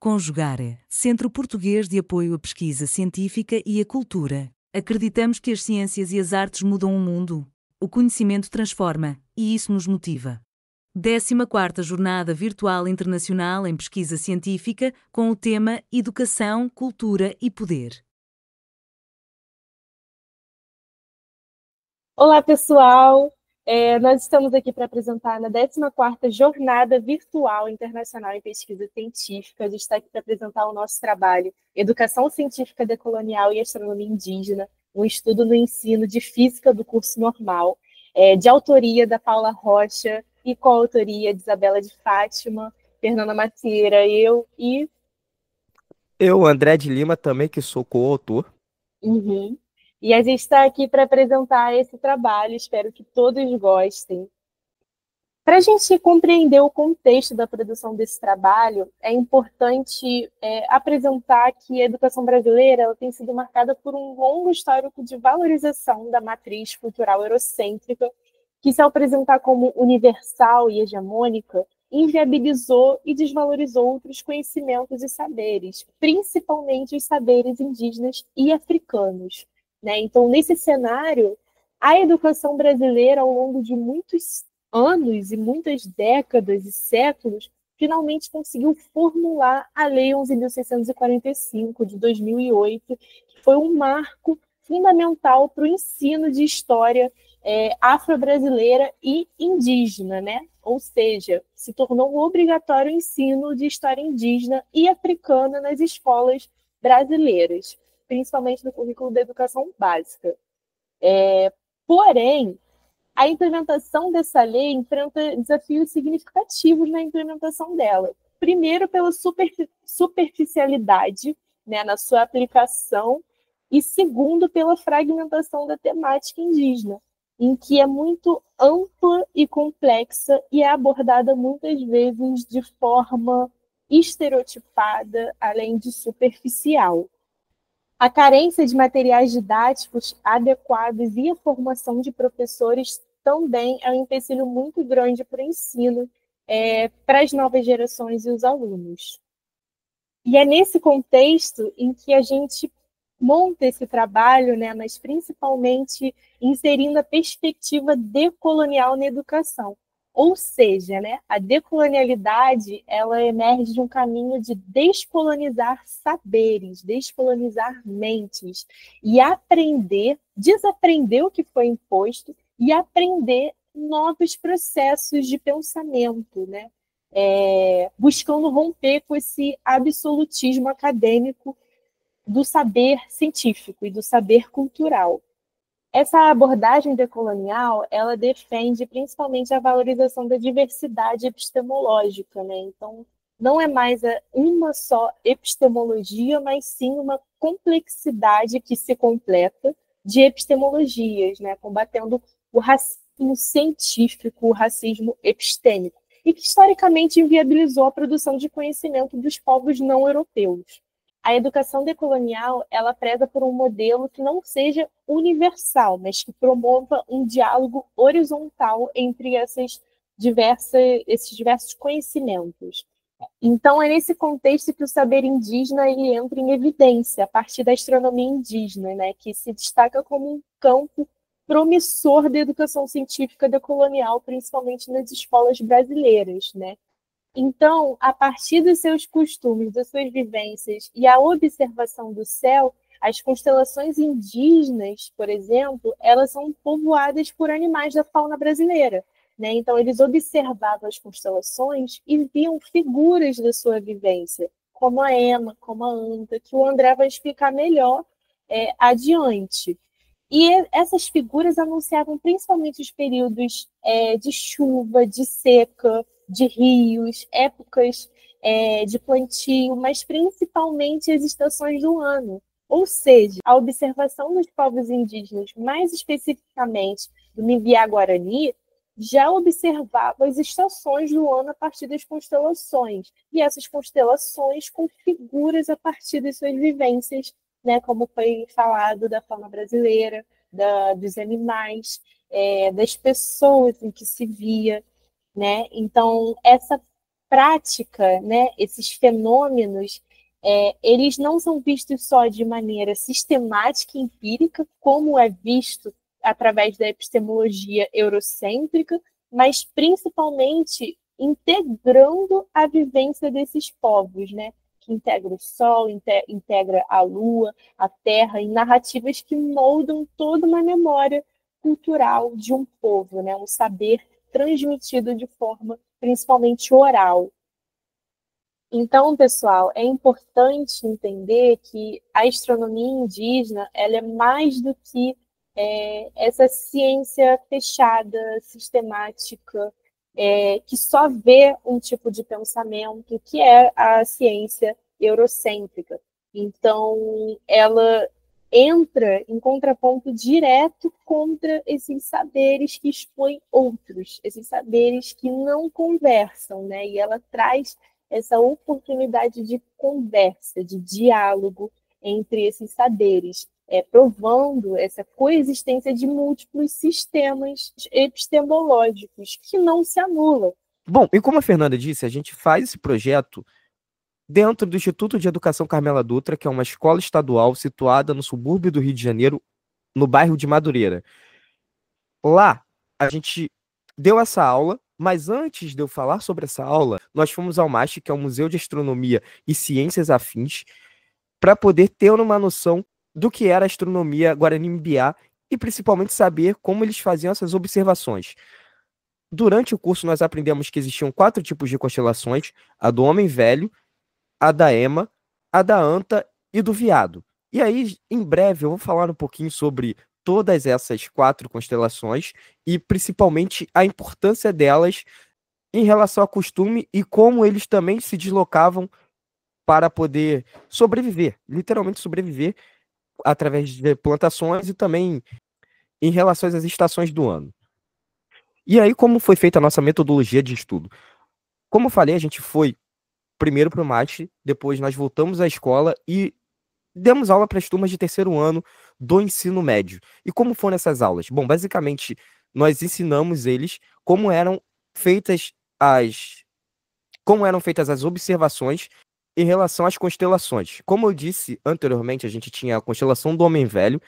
Conjugare, Centro Português de Apoio à Pesquisa Científica e à Cultura. Acreditamos que as ciências e as artes mudam o mundo. O conhecimento transforma, e isso nos motiva. 14ª Jornada Virtual Internacional em Pesquisa Científica, com o tema Educação, Cultura e Poder. Olá, pessoal! Nós estamos aqui para apresentar na 14ª Jornada Virtual Internacional em Pesquisa Científica. A gente está aqui para apresentar o nosso trabalho Educação Científica Decolonial e Astronomia Indígena, um estudo no ensino de Física do curso normal, de autoria da Paula Rocha e coautoria de Isabela de Fátima, Fernanda Macieira, Eu, André de Lima, também, que sou coautor. Uhum. E a gente está aqui para apresentar esse trabalho, espero que todos gostem. Para a gente compreender o contexto da produção desse trabalho, é importante apresentar que a educação brasileira ela tem sido marcada por um longo histórico de valorização da matriz cultural eurocêntrica, que, se apresentar como universal e hegemônica, inviabilizou e desvalorizou outros conhecimentos e saberes, principalmente os saberes indígenas e africanos. Né? Então, nesse cenário, a educação brasileira, ao longo de muitos anos e muitas décadas e séculos, finalmente conseguiu formular a Lei 11.645, de 2008, que foi um marco fundamental para o ensino de história afro-brasileira e indígena, né? Ou seja, se tornou obrigatório o ensino de história indígena e africana nas escolas brasileiras, principalmente no currículo da educação básica. Porém, a implementação dessa lei enfrenta desafios significativos na implementação dela. Primeiro, pela superficialidade, né, na sua aplicação, e segundo, pela fragmentação da temática indígena, em que é muito ampla e complexa e é abordada muitas vezes de forma estereotipada, além de superficial. A carência de materiais didáticos adequados e a formação de professores também é um empecilho muito grande para o ensino, para as novas gerações e os alunos. E é nesse contexto em que a gente monta esse trabalho, né, mas principalmente inserindo a perspectiva decolonial na educação. Ou seja, né, a decolonialidade ela emerge de um caminho de descolonizar saberes, descolonizar mentes e aprender, desaprender o que foi imposto e aprender novos processos de pensamento, né? Buscando romper com esse absolutismo acadêmico do saber científico e do saber cultural. Essa abordagem decolonial, ela defende principalmente a valorização da diversidade epistemológica, né? Então, não é mais uma só epistemologia, mas sim uma complexidade que se completa de epistemologias, né? Combatendo o racismo científico, o racismo epistêmico, e que historicamente inviabilizou a produção de conhecimento dos povos não europeus. A educação decolonial, ela preza por um modelo que não seja universal, mas que promova um diálogo horizontal entre esses diversos conhecimentos. Então, é nesse contexto que o saber indígena ele entra em evidência, a partir da astronomia indígena, né, que se destaca como um campo promissor da educação científica decolonial, principalmente nas escolas brasileiras, né? Então, a partir dos seus costumes, das suas vivências e a observação do céu, as constelações indígenas, por exemplo, elas são povoadas por animais da fauna brasileira, né? Então, eles observavam as constelações e viam figuras da sua vivência, como a Ema, como a Anta, que o André vai explicar melhor adiante. E essas figuras anunciavam principalmente os períodos de chuva, de seca, de rios, épocas de plantio, mas principalmente as estações do ano. Ou seja, a observação dos povos indígenas, mais especificamente do Mbiá-Guarani, já observava as estações do ano a partir das constelações. E essas constelações com figuras a partir das suas vivências, né, como foi falado da fauna brasileira, dos animais, das pessoas em que se via. Né? Então, essa prática, né, esses fenômenos, eles não são vistos só de maneira sistemática e empírica, como é visto através da epistemologia eurocêntrica, mas principalmente integrando a vivência desses povos, né? Que integra o Sol, integra a Lua, a Terra, em narrativas que moldam toda uma memória cultural de um povo, né? Um saber transmitido de forma principalmente oral. Então, pessoal, é importante entender que a astronomia indígena ela é mais do que essa ciência fechada, sistemática, que só vê um tipo de pensamento, que é a ciência eurocêntrica. Então, ela entra em contraponto direto contra esses saberes que expõem outros, esses saberes que não conversam, né? E ela traz essa oportunidade de conversa, de diálogo entre esses saberes, provando essa coexistência de múltiplos sistemas epistemológicos que não se anulam. Bom, e como a Fernanda disse, a gente faz esse projeto dentro do Instituto de Educação Carmela Dutra, que é uma escola estadual situada no subúrbio do Rio de Janeiro, no bairro de Madureira. Lá, a gente deu essa aula, mas antes de eu falar sobre essa aula, nós fomos ao MAST, que é o Museu de Astronomia e Ciências Afins, para poder ter uma noção do que era a astronomia Guarani-Mbiá e principalmente saber como eles faziam essas observações. Durante o curso, nós aprendemos que existiam 4 tipos de constelações: a do Homem Velho, a da Ema, a da Anta e do Veado. E aí, em breve, eu vou falar um pouquinho sobre todas essas 4 constelações e principalmente a importância delas em relação ao costume e como eles também se deslocavam para poder sobreviver, literalmente sobreviver através de plantações e também em relação às estações do ano. E aí, como foi feita a nossa metodologia de estudo? Como eu falei, a gente foi primeiro para o MAT, depois nós voltamos à escola e demos aula para as turmas de terceiro ano do ensino médio. E como foram essas aulas? Bom, basicamente, nós ensinamos eles como eram feitas as observações em relação às constelações. Como eu disse anteriormente, a gente tinha a constelação do Homem Velho,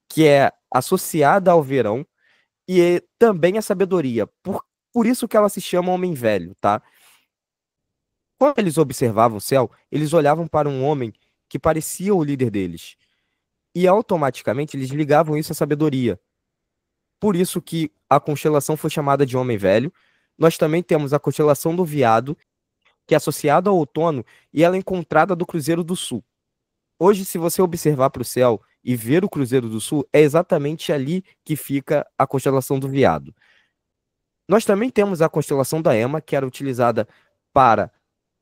que é associada ao verão, e também a sabedoria. Por isso que ela se chama Homem Velho, tá? Quando eles observavam o céu, eles olhavam para um homem que parecia o líder deles. E automaticamente eles ligavam isso à sabedoria. Por isso que a constelação foi chamada de Homem Velho. Nós também temos a constelação do Veado, que é associada ao outono, e ela é encontrada do Cruzeiro do Sul. Hoje, se você observar para o céu e ver o Cruzeiro do Sul, é exatamente ali que fica a constelação do Veado. Nós também temos a constelação da Ema, que era utilizada para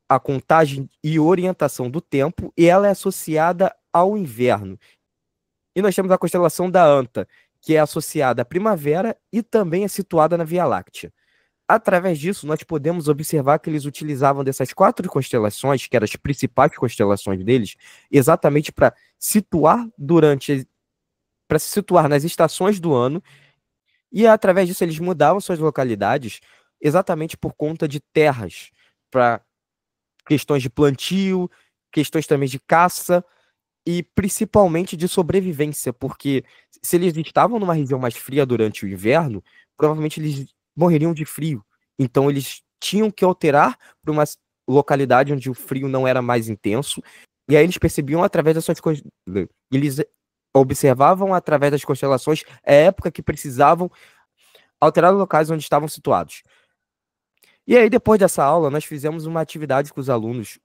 a contagem e orientação do tempo, e ela é associada ao inverno. E nós temos a constelação da Anta, que é associada à primavera e também é situada na Via Láctea. Através disso, nós podemos observar que eles utilizavam dessas 4 constelações, que eram as principais constelações deles, exatamente para se situar nas estações do ano, e através disso eles mudavam suas localidades exatamente por conta de terras, para questões de plantio, questões também de caça e principalmente de sobrevivência, porque se eles estavam numa região mais fria durante o inverno, provavelmente eles morreriam de frio. Então eles tinham que alterar para uma localidade onde o frio não era mais intenso, e aí eles percebiam através das suas coisas, eles observavam através das constelações a época que precisavam alterar os locais onde estavam situados. E aí, depois dessa aula, nós fizemos uma atividade com os alunos,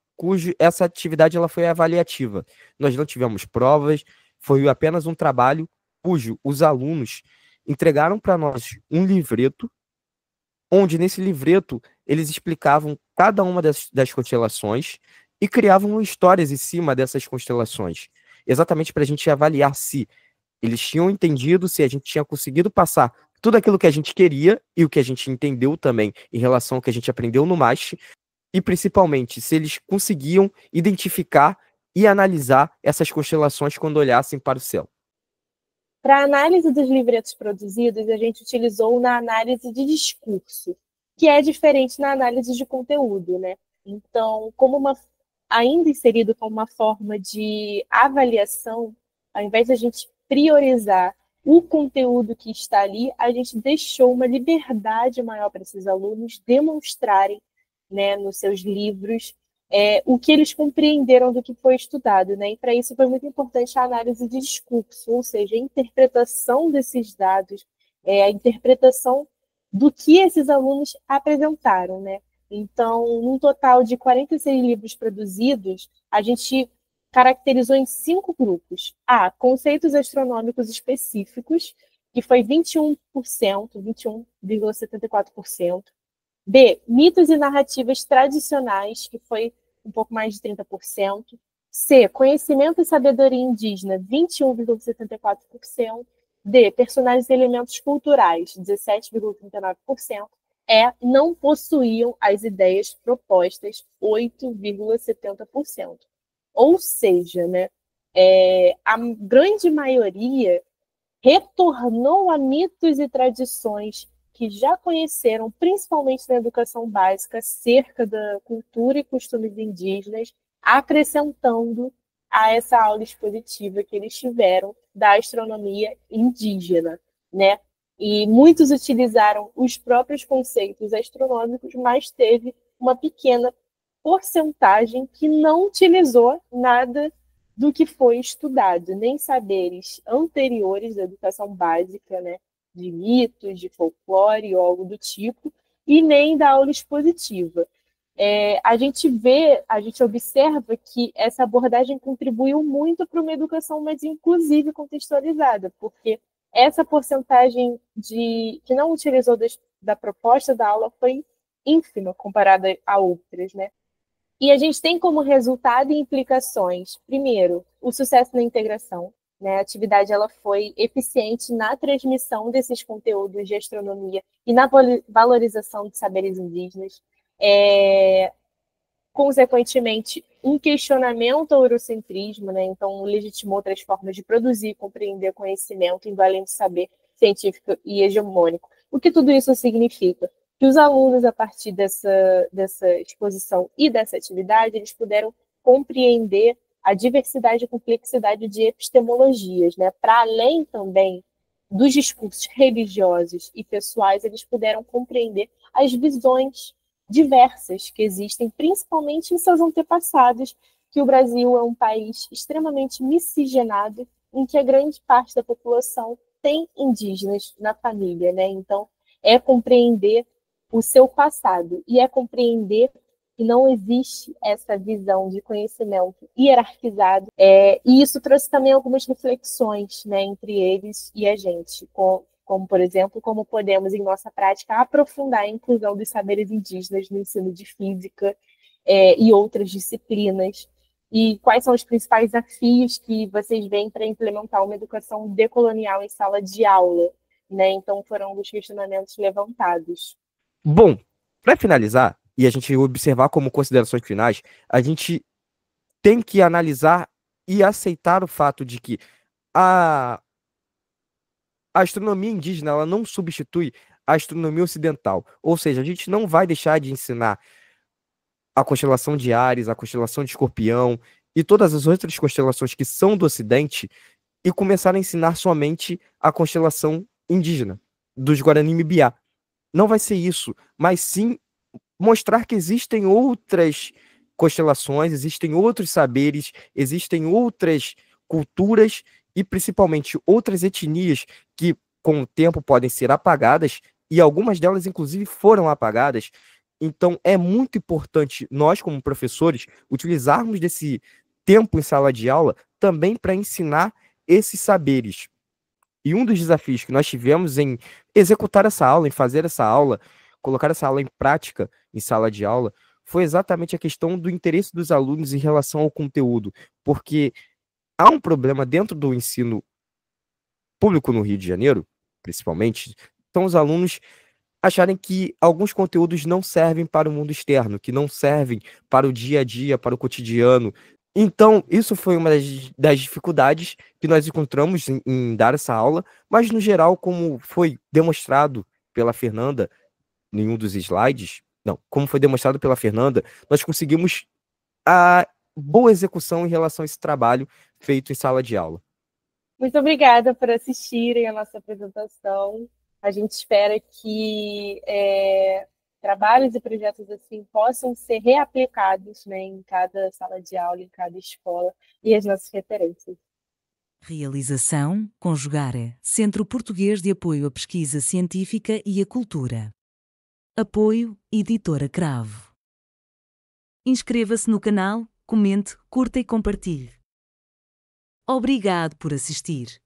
essa atividade ela foi avaliativa. Nós não tivemos provas, foi apenas um trabalho cujo os alunos entregaram para nós um livreto, onde nesse livreto eles explicavam cada uma das constelações e criavam histórias em cima dessas constelações, exatamente para a gente avaliar se eles tinham entendido, se a gente tinha conseguido passar tudo aquilo que a gente queria e o que a gente entendeu também em relação ao que a gente aprendeu no MAST, e principalmente se eles conseguiam identificar e analisar essas constelações quando olhassem para o céu. Para a análise dos livretos produzidos, a gente utilizou na análise de discurso, que é diferente na análise de conteúdo, né? Então, ainda inserido como uma forma de avaliação, ao invés de a gente priorizar o conteúdo que está ali, a gente deixou uma liberdade maior para esses alunos demonstrarem, né, nos seus livros, o que eles compreenderam do que foi estudado, né? E para isso foi muito importante a análise de discurso, ou seja, a interpretação desses dados, a interpretação do que esses alunos apresentaram, né? Então, num total de 46 livros produzidos, a gente caracterizou em 5 grupos. A, conceitos astronômicos específicos, que foi 21%, 21,74%. B, mitos e narrativas tradicionais, que foi um pouco mais de 30%. C, conhecimento e sabedoria indígena, 21,74%. D, personagens e elementos culturais, 17,39%. E, não possuíam as ideias propostas, 8,70%. Ou seja, né, a grande maioria retornou a mitos e tradições que já conheceram, principalmente na educação básica, acerca da cultura e costumes indígenas, acrescentando a essa aula expositiva que eles tiveram da astronomia indígena, né? E muitos utilizaram os próprios conceitos astronômicos, mas teve uma pequena porcentagem que não utilizou nada do que foi estudado, nem saberes anteriores da educação básica, né, de mitos, de folclore ou algo do tipo, e nem da aula expositiva. A gente observa que essa abordagem contribuiu muito para uma educação mais inclusiva e contextualizada, porque essa porcentagem que não utilizou da proposta da aula foi ínfima comparada a outras, né? E a gente tem como resultado e implicações, primeiro, o sucesso na integração, né? A atividade ela foi eficiente na transmissão desses conteúdos de astronomia e na valorização de saberes indígenas. Consequentemente, um questionamento ao eurocentrismo, né? Então, legitimou outras formas de produzir e compreender conhecimento, indo além do saber científico e hegemônico. O que tudo isso significa? Que os alunos, a partir dessa exposição e dessa atividade, eles puderam compreender a diversidade e complexidade de epistemologias, né? Para além também dos discursos religiosos e pessoais, eles puderam compreender as visões diversas que existem, principalmente em seus antepassados, que o Brasil é um país extremamente miscigenado, em que a grande parte da população tem indígenas na família, né? Então, é compreender o seu passado e é compreender que não existe essa visão de conhecimento hierarquizado. E isso trouxe também algumas reflexões, né, entre eles e a gente, como, por exemplo, como podemos, em nossa prática, aprofundar a inclusão dos saberes indígenas no ensino de física e outras disciplinas, e quais são os principais desafios que vocês veem para implementar uma educação decolonial em sala de aula, né? Então, foram alguns questionamentos levantados. Bom, para finalizar, e a gente observar como considerações finais, a gente tem que analisar e aceitar o fato de que a astronomia indígena ela não substitui a astronomia ocidental. Ou seja, a gente não vai deixar de ensinar a constelação de Áries, a constelação de Escorpião e todas as outras constelações que são do Ocidente e começar a ensinar somente a constelação indígena, dos Guarani-Mibiá. Não vai ser isso, mas sim mostrar que existem outras constelações, existem outros saberes, existem outras culturas e principalmente outras etnias que com o tempo podem ser apagadas e algumas delas inclusive foram apagadas. Então é muito importante nós como professores utilizarmos desse tempo em sala de aula também para ensinar esses saberes. E um dos desafios que nós tivemos em executar essa aula, em fazer essa aula, colocar essa aula em prática em sala de aula, foi exatamente a questão do interesse dos alunos em relação ao conteúdo, porque há um problema dentro do ensino público no Rio de Janeiro, principalmente, são os alunos acharem que alguns conteúdos não servem para o mundo externo, que não servem para o dia a dia, para o cotidiano. Então, isso foi uma das dificuldades que nós encontramos em dar essa aula, mas, no geral, como foi demonstrado pela Fernanda em um dos slides, Não, como foi demonstrado pela Fernanda, nós conseguimos a boa execução em relação a esse trabalho feito em sala de aula. Muito obrigada por assistirem a nossa apresentação. A gente espera que trabalhos e projetos assim possam ser reaplicados, né, em cada sala de aula, em cada escola, e as nossas referências. Realização, Conjugare, Centro Português de Apoio à Pesquisa Científica e à Cultura. Apoio, Editora Cravo. Inscreva-se no canal, comente, curta e compartilhe. Obrigado por assistir.